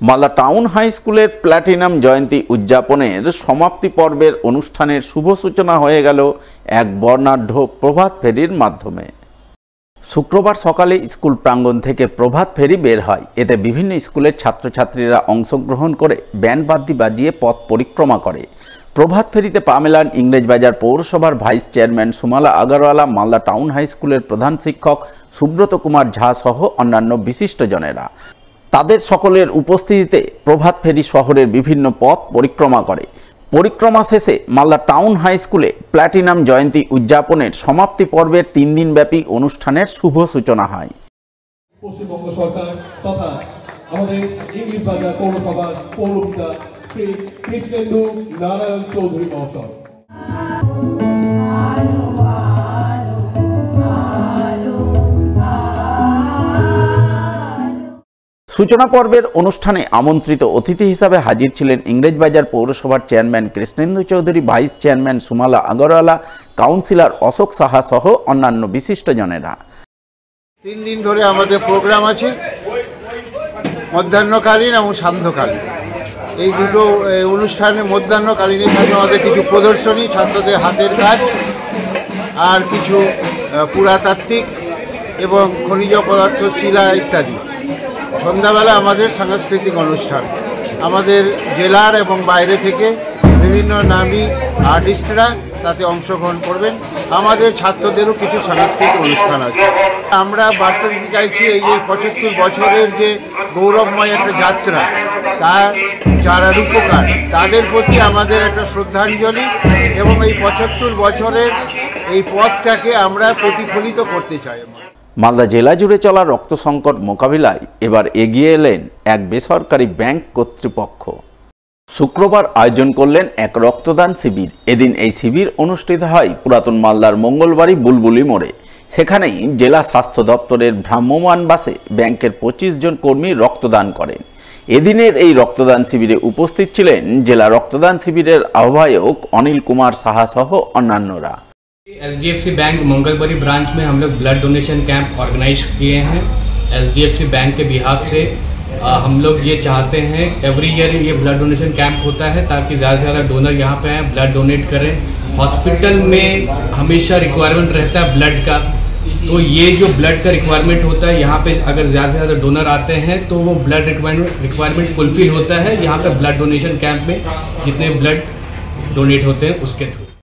Malda town high স্কুলের platinum জয়ন্তী উদযাপনের সমাপ্তি পর্বের অনুষ্ঠানের শুভ সূচনা হয়ে গেল এক বর্ণাঢ্য প্রভাত ফেরির মাধ্যমে। শুক্রবার সকালে স্কুল প্রাঙ্গণ থেকে প্রভাত ফেরি বের হয়। এতে বিভিন্ন স্কুলের ছাত্রছাত্রীরা অংশগ্রহণ করে ব্যান্ডবাদ্যি বাজিয়ে পথ পরিক্রমা করে। প্রভাত ফেরিতে পা মেলান ইংরেজবাজার পৌরসভার vice chairman Sumala Agarwala, Malda town high স্কুলের প্রধান শিক্ষক সুব্রত কুমার ঝা সহ অন্যান্য বিশিষ্টজনেরা। তাদের সকলের উপস্থিতিতে প্রভাত ফেরি শহরের বিভিন্ন পথ পরিক্রমা করে। পরিক্রমা শেষে মালদা টাউন হাই স্কুলে প্ল্যাটিনাম জয়ন্তী উদযাপনের সমাপ্তি পর্বের 3 দিনব্যাপী অনুষ্ঠানের শুভ সূচনা হয়। পশ্চিমবঙ্গ সরকার তথা আমাদের ইংরেজবাজার পৌরসভার পৌরপিতা শ্রী কৃষ্ণেন্দু নারায়ণ চৌধুরী মহাশয়। সূচনা পর্বের অনুষ্ঠানে আমন্ত্রিত অতিথি হিসাবে হাজির ছিলেন ইংরেজবাজার পৌরসভার chairman Krishnendu Chowdhury, vice chairman Sumala Agarwala, councillor Ashok Saha সহ অন্যান্য বিশিষ্টজনেরা। 3 দিন ধরে আমাদের প্রোগ্রাম আছে, মধ্যাহ্নকালীন এবং সান্ধ্যকালীন। এই দুটো অনুষ্ঠানে মধ্যাহ্নকালীন থাকে আমাদের কিছু প্রদর্শনী, ছাত্রদের হাতের কাজ, আর কিছু পুরাতাত্ত্বিক এবং খনিজ পদার্থ, শিলা ইত্যাদি। সন্ধ্যাবেলা আমাদের সাংস্কৃতিক অনুষ্ঠান। আমাদের জেলার এবং বাইরে থেকে বিভিন্ন নামী আর্টিস্টরা তাতে অংশগ্রহণ করবেন। আমাদের ছাত্রদেরও কিছু সাংস্কৃতিক অনুষ্ঠান আছে। আমরা বার্তা দিতে চাইছি এই যে 75 বছরের যে গৌরবময় একটা যাত্রা, তা যারা রূপকার তাদের প্রতি আমাদের একটা শ্রদ্ধাঞ্জলি, এবং এই 75 বছরের এই পথটাকে আমরা প্রতিফলিত করতে চাই। মালদা জেলা জুড়ে চলা রক্ত সংকট মোকাবিলায় এবার এগিয়ে এলেন এক বেসরকারি ব্যাংক কর্তৃপক্ষ। শুক্রবার আয়োজন করলেন এক রক্তদান শিবির। এদিন এই শিবির অনুষ্ঠিত হয় পুরাতন মালদার মঙ্গলবাড়ি বুলবুলি মোড়ে। সেখানেই জেলা স্বাস্থ্য দপ্তরের ভ্রাম্যমাণ বাসে ব্যাংকের 25 জন কর্মী রক্তদান করেন। এদিনের এই রক্তদান শিবিরে উপস্থিত ছিলেন জেলা রক্তদান শিবিরের আহ্বায়ক অনিল কুমার সাহা সহ অন্যান্যরা। एचडीएफसी बैंक मंगलबरी ब्रांच में हम लोग ब्लड डोनेशन कैंप ऑर्गेनाइज किए हैं। एचडीएफसी बैंक के बिहाफ से हम लोग ये चाहते हैं एवरी ईयर ये ब्लड डोनेशन कैंप होता है ताकि ज़्यादा से ज़्यादा डोनर यहाँ पे आए, ब्लड डोनेट करें। हॉस्पिटल में हमेशा रिक्वायरमेंट रहता है ब्लड का, तो ये जो ब्लड का रिक्वायरमेंट होता है यहाँ पे अगर ज़्यादा से ज़्यादा डोनर आते हैं तो वो ब्लड रिक्वायरमेंट फुलफिल होता है यहाँ पे ब्लड डोनेशन कैंप में जितने ब्लड डोनेट होते हैं उसके थ्रू।